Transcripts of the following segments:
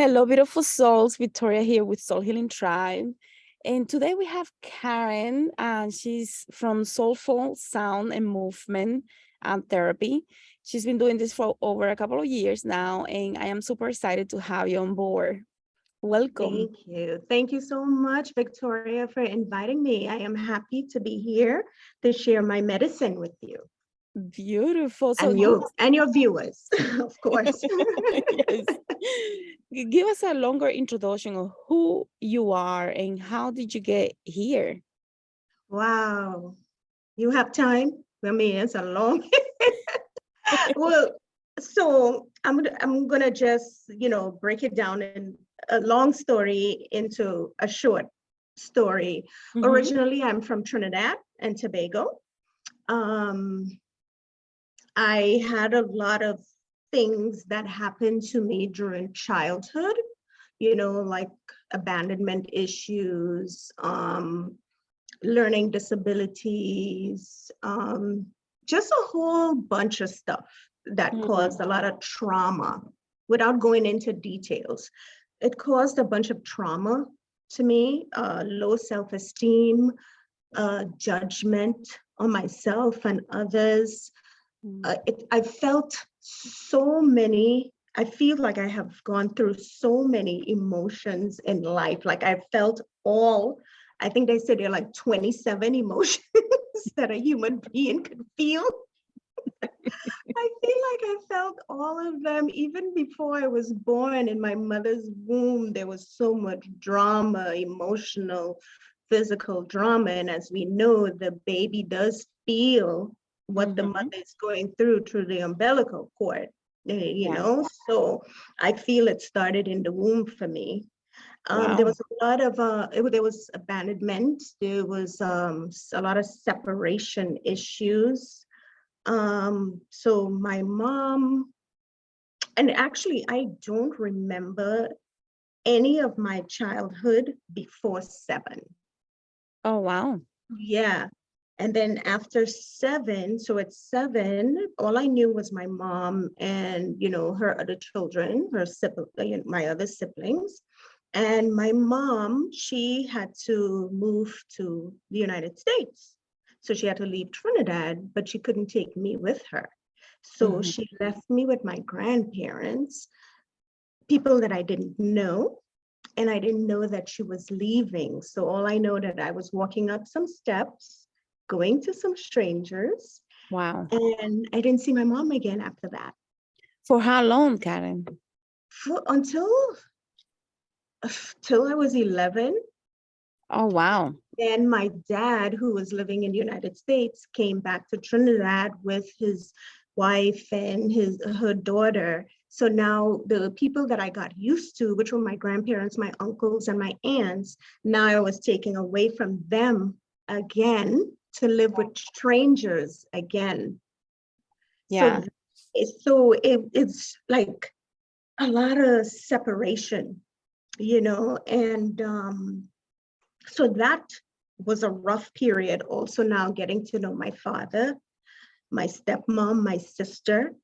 Hello, beautiful souls. Victoria here with Soul Healing Tribe. And today we have Karen, and she's from Soulful Sound and Movement and Therapy. She's been doing this for over a couple of years now, and I am super excited to have you on board. Welcome. Thank you. Thank you so much, Victoria, for inviting me. I am happy to be here to share my medicine with you Beautiful. So and your viewers, of course. yes. Give us a longer introduction of who you are and how did you get here? Wow. You have time? I mean, it's a long. Well, so I'm gonna just, break it down in a long story into a short story. Mhm. Originally, I'm from Trinidad and Tobago. Um, I had a lot of things that happened to me during childhood, like abandonment issues, learning disabilities, just a whole bunch of stuff that caused a lot of trauma. Without going into details, it caused a bunch of trauma to me, low self-esteem, judgment on myself and others. I felt I feel like I have gone through so many emotions in life. Like I think they said there are like 27 emotions that a human being could feel. I feel like I felt all of them even before I was born in my mother's womb. There was so much drama, emotional, physical drama. And as we know, the baby does feel what the mother is going through the umbilical cord, Yeah. So I feel it started in the womb for me. There Wow. was a lot of there was abandonment. There was a lot of separation issues. So my mom, and actually, I don't remember any of my childhood before 7. Oh, wow. Yeah. And then after 7, so at 7, all I knew was my mom and, her other children, my other siblings. And my mom, she had to move to the United States. So she had to leave Trinidad, but she couldn't take me with her. So Mhm. she left me with my grandparents, people that I didn't know, and I didn't know that she was leaving. So all I know that I was walking up some steps, going to some strangers, Wow. and I didn't see my mom again after that. For how long, Karen? Until till I was 11. Oh, wow. Then my dad, who was living in the United States, came back to Trinidad with his wife and her daughter. So now the people that I got used to, which were my grandparents, my uncles, and my aunts, now I was taken away from them again to live with strangers again. So, Yeah. it's like a lot of separation, and so that was a rough period. Also now getting to know my father, my stepmom, my sister.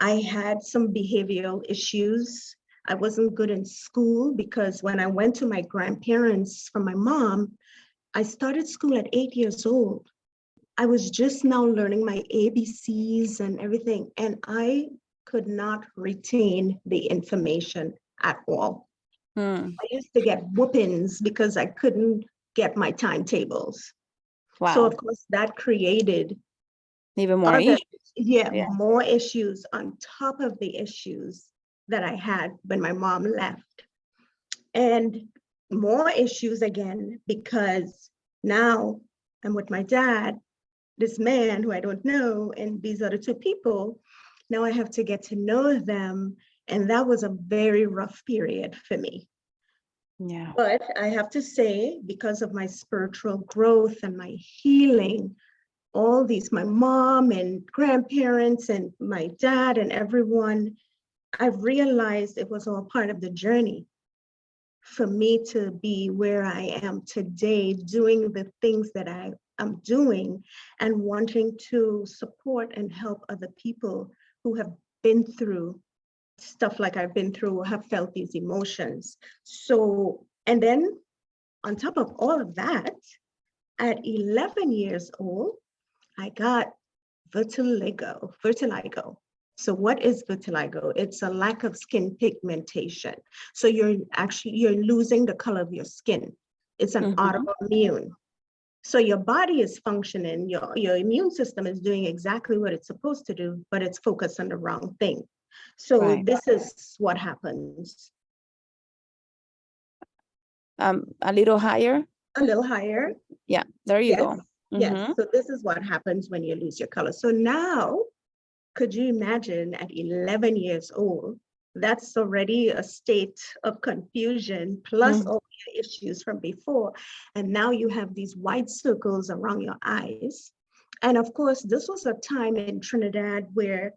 I had some behavioral issues. I wasn't good in school because when I went to my grandparents from my mom, I started school at 8 years old. I was just now learning my ABCs and everything, and I could not retain the information at all. Hmm. I used to get whoopings because I couldn't get my timetables. So Wow. of course that created Even more other, issues. Yeah. more issues on top of the issues that I had when my mom left. And more issues again, because now I'm with my dad, this man who I don't know, and these other 2 people. Now I have to get to know them. And that was a very rough period for me. Yeah. But I have to say, because of my spiritual growth and my healing, all these, my mom and grandparents and my dad and everyone, I've realized it was all part of the journey for me to be where I am today, doing the things that I am doing and wanting to support and help other people who have been through stuff like I've been through, have felt these emotions. So, and then on top of all of that, at 11 years old, I got vitiligo. So what is vitiligo? It's a lack of skin pigmentation. So you're losing the color of your skin. It's an autoimmune. So your body is functioning, your immune system is doing exactly what it's supposed to do, but it's focused on the wrong thing. So this is what happens. A little higher. A little higher. Yeah, there you go. Yes. So this is what happens when you lose your color. So now, could you imagine at 11 years old, that's already a state of confusion plus all the issues from before. And now you have these white circles around your eyes. And of course, this was a time in Trinidad where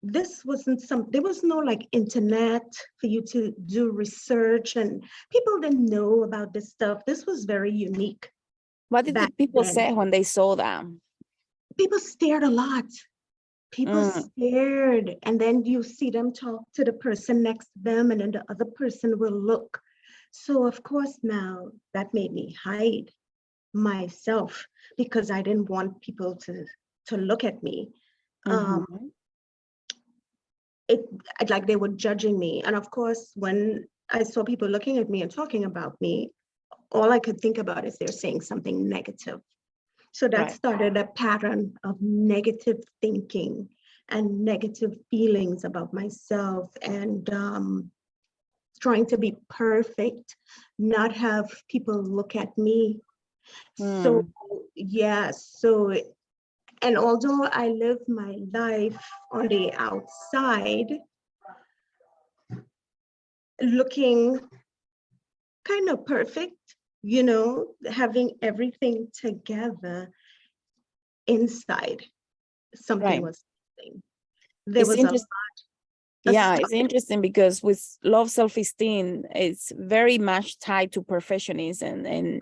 there was no like internet for you to do research, and people didn't know about this stuff. This was very unique. What did the people say when they saw that? People stared a lot. People stared, and then you see them talk to the person next to them, and then the other person will look. So of course now that made me hide myself because I didn't want people to look at me. Like they were judging me. And of course, when I saw people looking at me and talking about me, all I could think about is they're saying something negative. So that started a pattern of negative thinking and negative feelings about myself, and trying to be perfect, not have people look at me. So and although I live my life on the outside, looking kind of perfect, having everything together, inside, something was missing. There was a lot. Yeah, it's interesting because with low self-esteem, it's very much tied to perfectionism and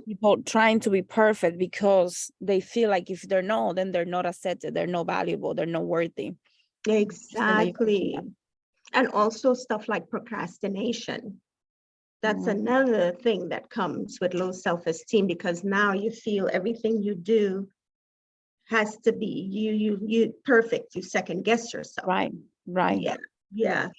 people trying to be perfect because they feel like if they're not, then they're not accepted, they're not valuable, they're not worthy. Exactly. And also stuff like procrastination. That's another thing that comes with low self-esteem, because now you feel everything you do has to be you perfect. You second guess yourself. Right. Yeah.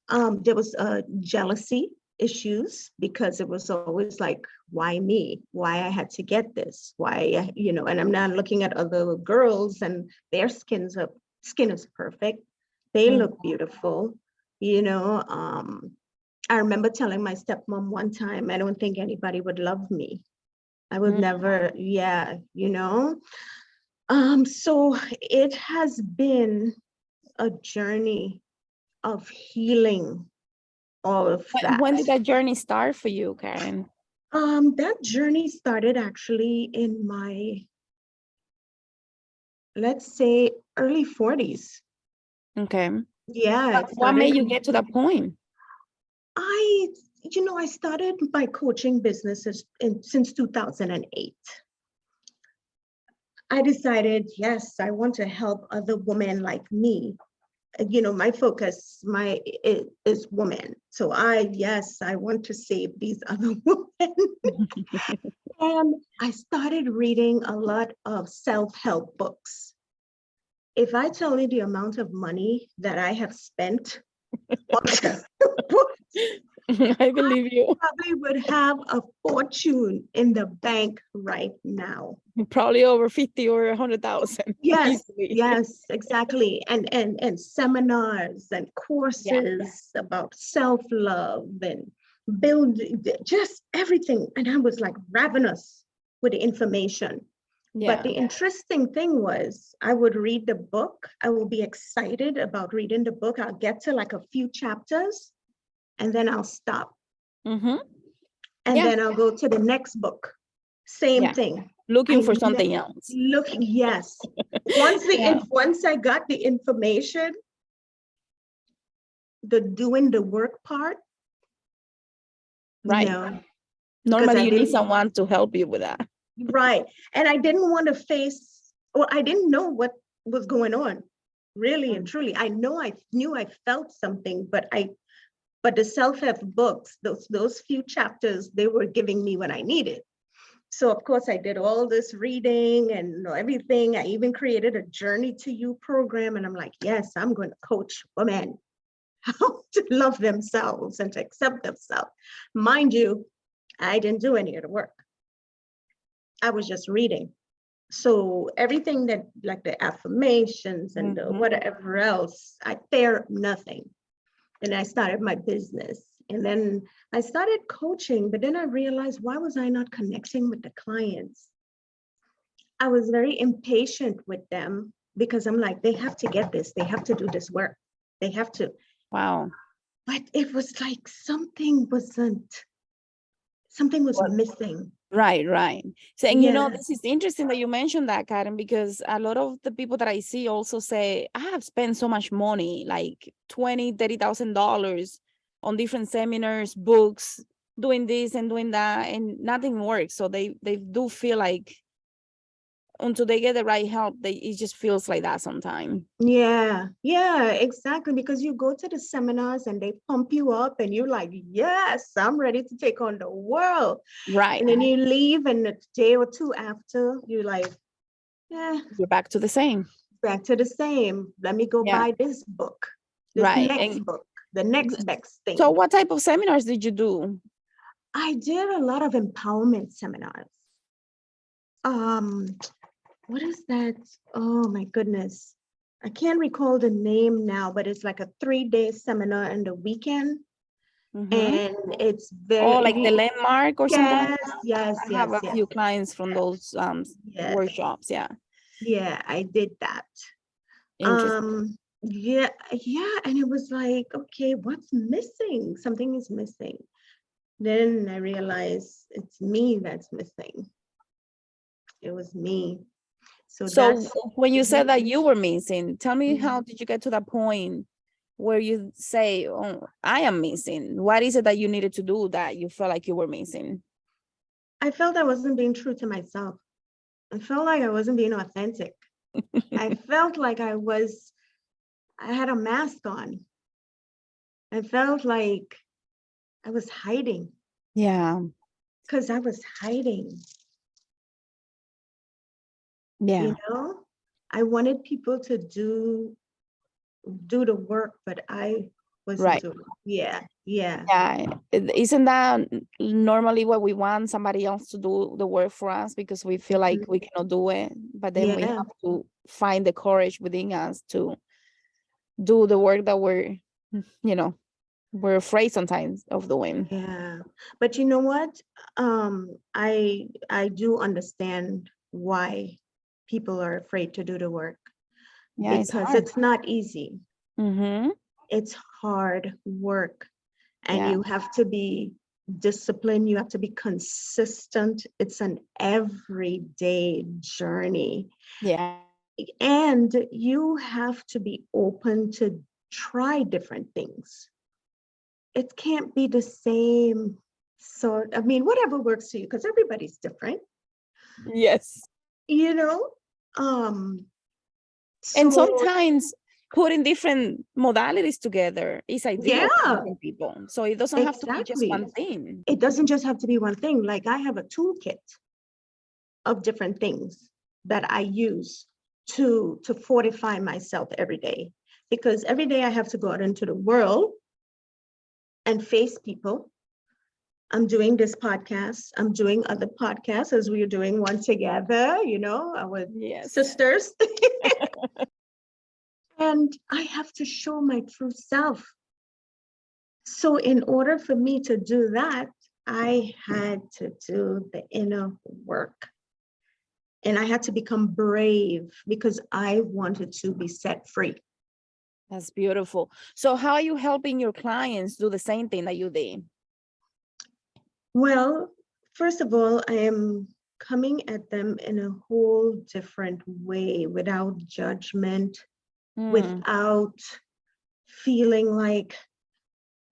There was jealousy issues because it was always like, why me? Why I had to get this? Why, and I'm not looking at other girls and their skin is perfect. They look beautiful, I remember telling my stepmom one time, I don't think anybody would love me. I would never, so it has been a journey of healing all of that. When did that journey start for you, Karen? That journey started actually in my, let's say, early 40s. Okay. Yeah. What made you get to that point? I started my coaching businesses since 2008. I decided, yes, I want to help other women like me. My focus is women. So I want to save these other women. And I started reading a lot of self-help books. If I tell you the amount of money that I have spent on books, I believe you. I probably would have a fortune in the bank right now. Probably over 50 or 100,000. Yes, yes, exactly. And seminars and courses about self-love and building, just everything. And I was like ravenous with the information. But the interesting thing was, I would read the book. I will be excited about reading the book. I'll get to like a few chapters and then I'll stop. And then I'll go to the next book. Same thing. Looking for something else. Yes. Once I got the information, the doing the work part. Right. No. Normally you need someone to help you with that. Right. And I didn't want to I didn't know what was going on. really and truly. I knew I felt something, but the self-help books, those few chapters, they were giving me what I needed. So of course I did all this reading and everything. I even created a Journey to You program. And I'm like, yes, I'm going to coach women how to love themselves and to accept themselves. Mind you, I didn't do any of the work. I was just reading. So everything that, like the affirmations and the whatever else, I feared nothing. And I started my business. And then I started coaching, but then I realized, why was I not connecting with the clients? I was very impatient with them because I'm like, they have to get this. They have to do this work. They have to. Wow. But it was like something was missing. Right. So, and Yeah. this is interesting that you mentioned that, Karen, because a lot of the people that I see also say, I have spent so much money, like $20,000-$30,000 on different seminars, books, doing this and doing that, and nothing works. So they do feel like until they get the right help, it just feels like that sometimes. Yeah, exactly. Because you go to the seminars and they pump you up and you're like, yes, I'm ready to take on the world. Right. And then you leave and a day or two after, you're like, yeah, you're back to the same. back to the same. Let me go buy this book, this Right. next book, the next best thing. So what type of seminars did you do? I did a lot of empowerment seminars. What is that? Oh my goodness. I can't recall the name now, but it's like a 3-day seminar in the weekend. And it's very like the landmark or something like that? Yes. I have a few clients from those workshops. Yeah, I did that. Interesting. Yeah, and it was like, okay, what's missing? Something is missing. Then I realized it's me that's missing. It was me. So that's when you said that you were missing, tell me, how did you get to that point where you say, oh, I am missing? What is it that you needed to do that you felt like you were missing? I felt I wasn't being true to myself. I felt like I wasn't being authentic. I felt like I had a mask on. I felt like I was hiding. Yeah. Because I was hiding. Yeah. I wanted people to do the work, but I wasn't doing it. Yeah. Isn't that normally what we want, somebody else to do the work for us because we feel like we cannot do it, but then we have to find the courage within us to do the work that we're afraid sometimes of doing. Yeah. But you know what? I do understand why people are afraid to do the work. Yeah, because it's not easy. It's hard work. And you have to be disciplined. You have to be consistent. It's an everyday journey. Yeah. And you have to be open to try different things. It can't be the same sort. I mean, whatever works for you, because everybody's different. Yes. And sometimes putting different modalities together is ideal for different people. So it doesn't have to be just one thing. It doesn't just have to be one thing. Like I have a toolkit of different things that I use to fortify myself every day. Because every day I have to go out into the world and face people. I'm doing this podcast. I'm doing other podcasts as we're doing one together, our sisters. And I have to show my true self. So in order for me to do that, I had to do the inner work. And I had to become brave because I wanted to be set free. That's beautiful. So how are you helping your clients do the same thing that you did? Well, first of all, I am coming at them in a whole different way, without judgment, without feeling like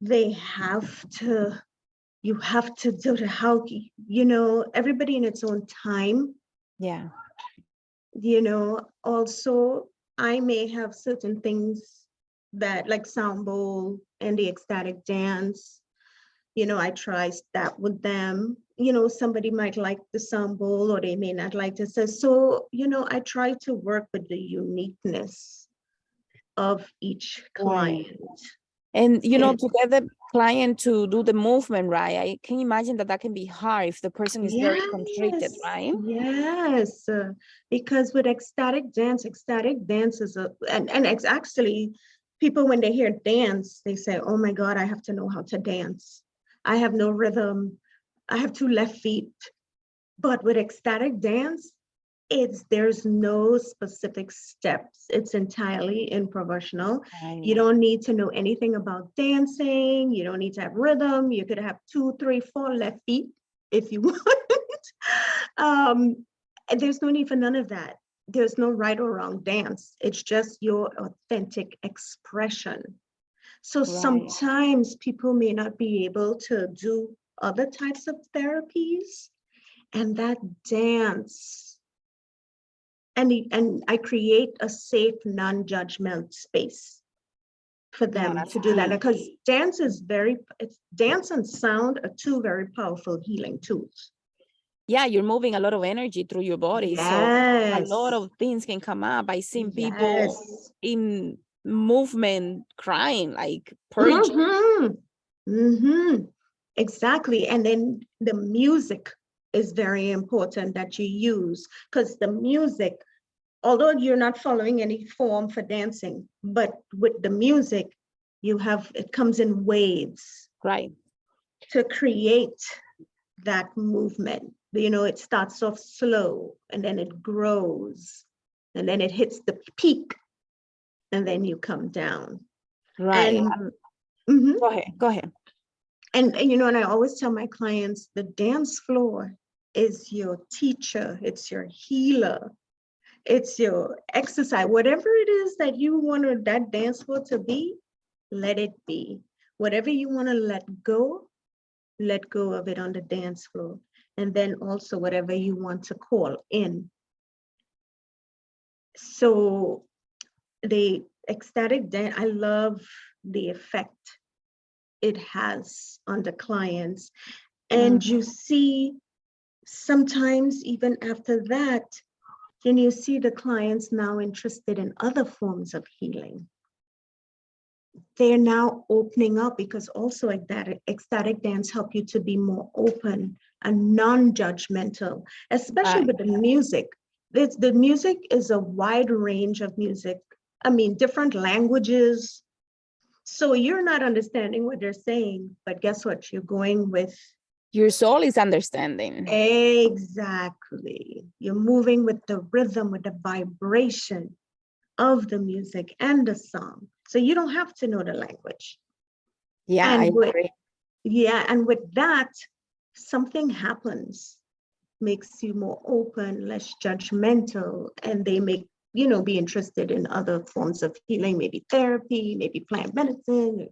you have to do the how, everybody in its own time. Yeah. Also I may have certain things that like sound bowl and the ecstatic dance. I try that with them. Somebody might like the sound bowl or they may not like to say. So, I try to work with the uniqueness of each Right. client. And to And get the client to do the movement right, I can imagine that can be hard if the person is very constricted, right? yes, because with ecstatic dance is actually people when they hear dance, they say, "Oh my God, I have to know how to dance. I have no rhythm. I have 2 left feet." But with ecstatic dance, there's no specific steps. It's entirely improvisational. You Right. don't need to know anything about dancing. You don't need to have rhythm. You could have 2, 3, 4 left feet if you want. And there's no need for none of that. There's no right or wrong dance. It's just your authentic expression. So Right. sometimes people may not be able to do other types of therapies, and that dance, and I create a safe, non-judgmental space for Yeah, them that's to do that, key. because dance and sound are 2 very powerful healing tools. Yeah, you're moving a lot of energy through your body. So a lot Yes, of things can come up. I've seen people yes. in movement crying, like purging. Mm-hmm. Mm-hmm. Exactly. And then the music is very important that you use, because the music, although you're not following any form for dancing, but with the music, it comes in waves Right. to create that movement. It starts off slow and then it grows and then it hits the peak and then you come down. Right. And mhm. Go ahead. Go ahead. And I always tell my clients, the dance floor is your teacher, it's your healer, it's your exercise. Whatever it is that you want that dance floor to be, let it be. Whatever you want to let go of it on the dance floor. And then also whatever you want to call in. So the ecstatic dance, I love the effect it has on the clients. And you see, sometimes even after that, then you see the clients now interested in other forms of healing. They're now opening up, because also ecstatic dance help you to be more open and non-judgmental, especially Right. with the music. The music is a wide range of music. I mean, different languages. So you're not understanding what they're saying, but guess what? You're going with Your soul is understanding. exactly. You're moving with the rhythm, with the vibration of the music and the song. So you don't have to know the language. Yeah, I And agree. and with that, something happens, makes you more open, less judgmental, and they make, be interested in other forms of healing, maybe therapy, maybe plant medicine.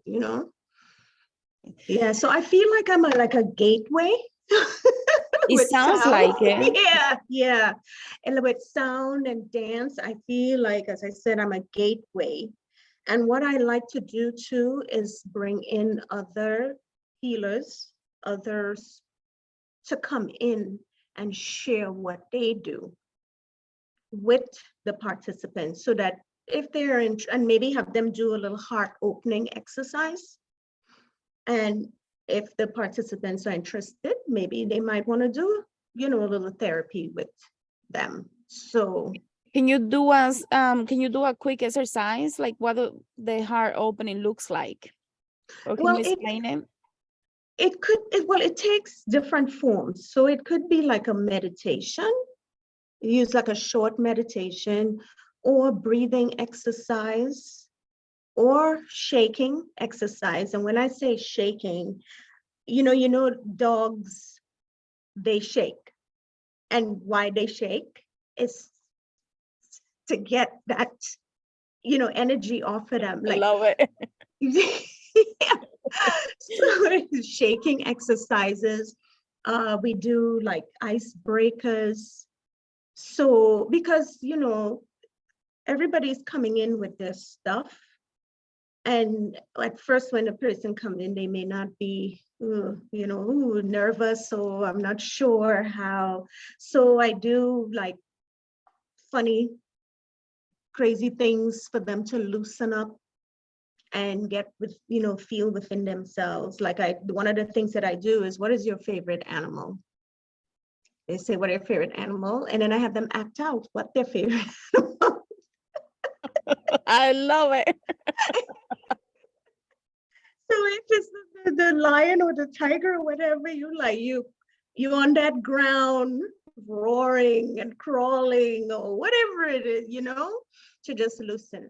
Yeah, so I feel like I'm like a gateway It with sounds sound. like it. Yeah. And with sound and dance, I feel like, as I said, I'm a gateway. And what I like to do too is bring in other healers, others to come in and share what they do with the participants, so that if they're in, and maybe have them do a little heart opening exercise. And if the participants are interested, maybe they might want to do, a little therapy with them. So Can you do a quick exercise, like what the heart opening looks like? Or can well, you explain it? it takes different forms. So it could be like a meditation, use like a short meditation, or breathing exercise, or shaking exercise. And when I say shaking, dogs, they shake. And why they shake is to get that, energy off of them. I Like, love it. yeah. So shaking exercises. We do like icebreakers. So because, everybody's coming in with their stuff. And at first, when a person comes in, they may not be, nervous, or I'm not sure how. So I do like funny, crazy things for them to loosen up and get with, feel within themselves. Like one of the things that I do is, what is your favorite animal? They say, what is your favorite animal? And then I have them act out what their favorite animal. I love it. So if it's the lion or the tiger or whatever, you on that ground roaring and crawling or whatever it is, to just loosen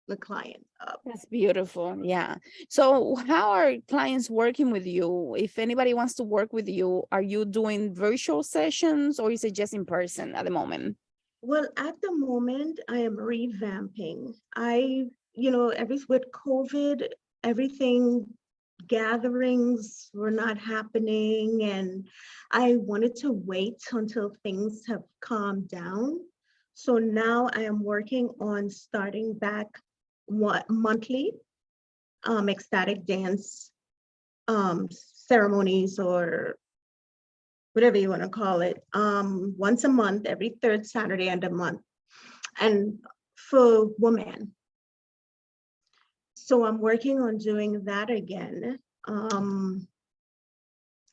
the client up. That's beautiful. Yeah. So how are clients working with you? If anybody wants to work with you, are you doing virtual sessions or is it just in person at the moment? Well, at the moment, I am revamping. With COVID, everything, gatherings were not happening, and I wanted to wait until things have calmed down. So now I am working on starting back monthly ecstatic dance ceremonies, or whatever you want to call it, once a month, every third Saturday of the month, and for women. So I'm working on doing that again.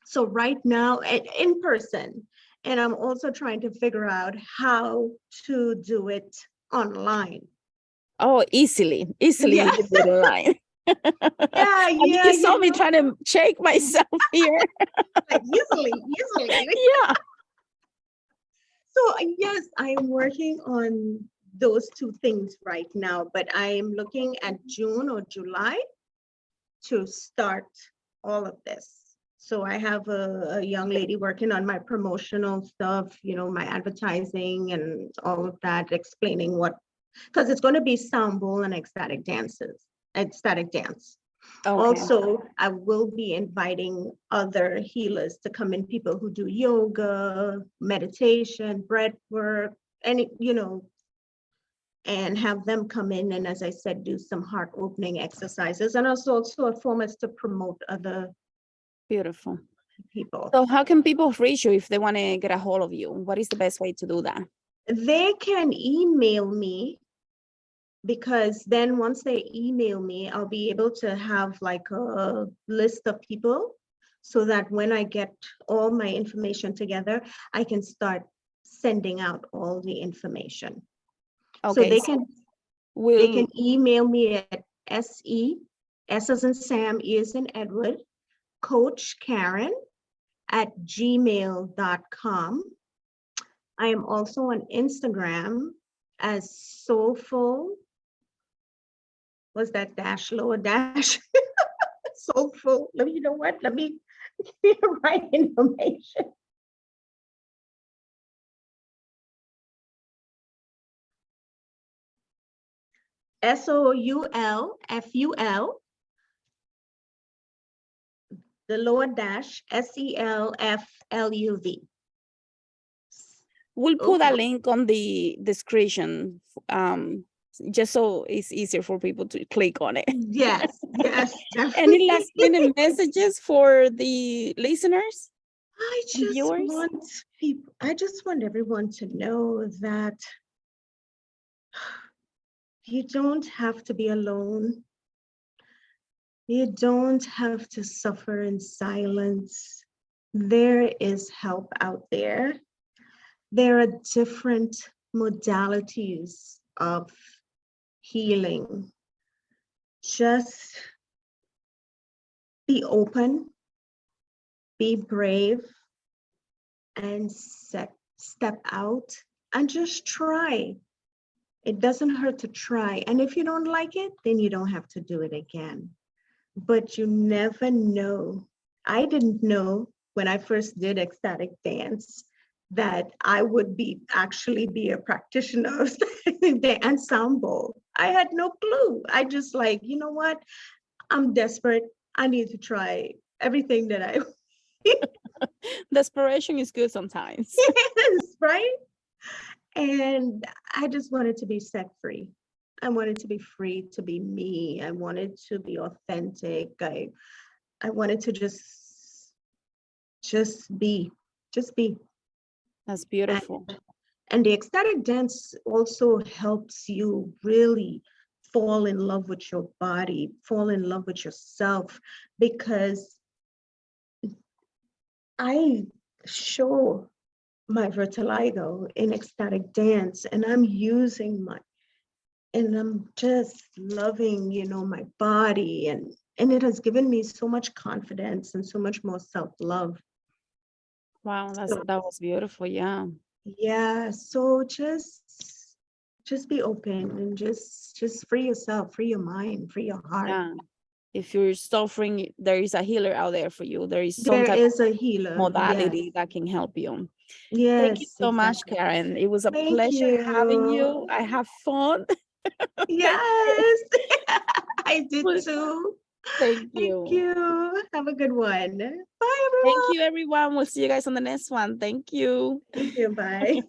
So right now, in person, and I'm also trying to figure out how to do it online. Oh, easily Yeah. you can do it online. Yeah, I mean, yeah, you saw me trying to shake myself here. like easily. Yeah. So yes, I'm working on those two things right now, but I'm looking at June or July to start all of this. So I have a young lady working on my promotional stuff, my advertising and all of that, explaining because it's going to be sound bowl and ecstatic dance. Okay. Also, I will be inviting other healers to come in, people who do yoga, meditation, breath work, and have them come in and, as I said, do some heart opening exercises. And also a form is to promote other Beautiful. people. So how can people reach you if they want to get a hold of you? What is the best way to do that? They can email me, because then once they email me, I'll be able to have like a list of people, so that when I get all my information together, I can start sending out all the information. Okay. So they can email me at S as in Sam, E as in Edward, Coach Karen @gmail.com. I am also on Instagram as Soulful. Was that dash, lower dash? Soulful. You know what? Let me give you the right information. SOULFUL, the lower dash, SELFLUV. We'll put a link on the description, just so it's easier for people to click on it. Yes. Any last minute messages for the listeners? I just want everyone to know that you don't have to be alone. You don't have to suffer in silence. There is help out there. There are different modalities of healing. Just be open, be brave, and step out and just try. It doesn't hurt to try. And if you don't like it, then you don't have to do it again. But you never know. I didn't know when I first did ecstatic dance that I would actually be a practitioner of the ensemble. I had no clue. I just you know what? I'm desperate. I need to try everything that I. Desperation is good sometimes. Yes, right? And I just wanted to be set free. I wanted to be free to be me. I wanted to be authentic. I wanted to just be, just be. That's And, beautiful. and the ecstatic dance also helps you really fall in love with your body, fall in love with yourself, because I show my vitiligo in ecstatic dance, and I'm using and I'm just loving, my body, and it has given me so much confidence and so much more self-love. Wow, So that was beautiful. Yeah. yeah, so just be open and just free yourself, free your mind, free your heart. Yeah. If you're suffering, there is a healer out there for you. There is some There type of is a healer. Yes. modality that can help you. Thank you Yes, so much, exactly. Karen. It was a Thank pleasure having you. you. I have fun. Thank Yes. I did you. too. Thank Thank you. you. Have a good one. Bye, Thank everyone. you, everyone. We'll see you guys on the next one. Thank you. Thank you. Bye.